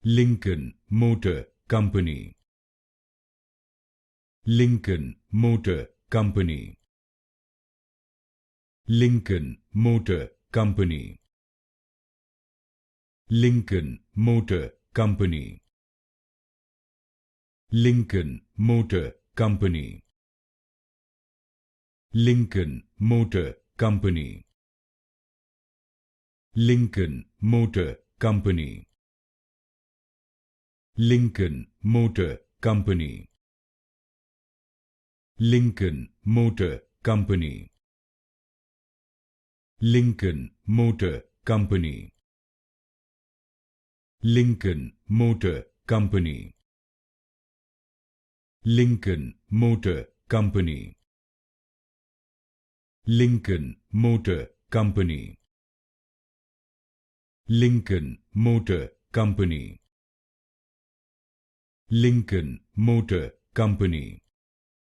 Lincoln Motor Company. Lincoln Motor Company. Lincoln Motor Company. Lincoln Motor Company. Lincoln Motor Company. Lincoln Motor Company. Lincoln Motor Company. Lincoln Motor Company. Lincoln Motor Company. Lincoln Motor Company. Lincoln Motor Company. Lincoln Motor Company. Lincoln Motor Company. Lincoln Motor Company. Lincoln Motor Company.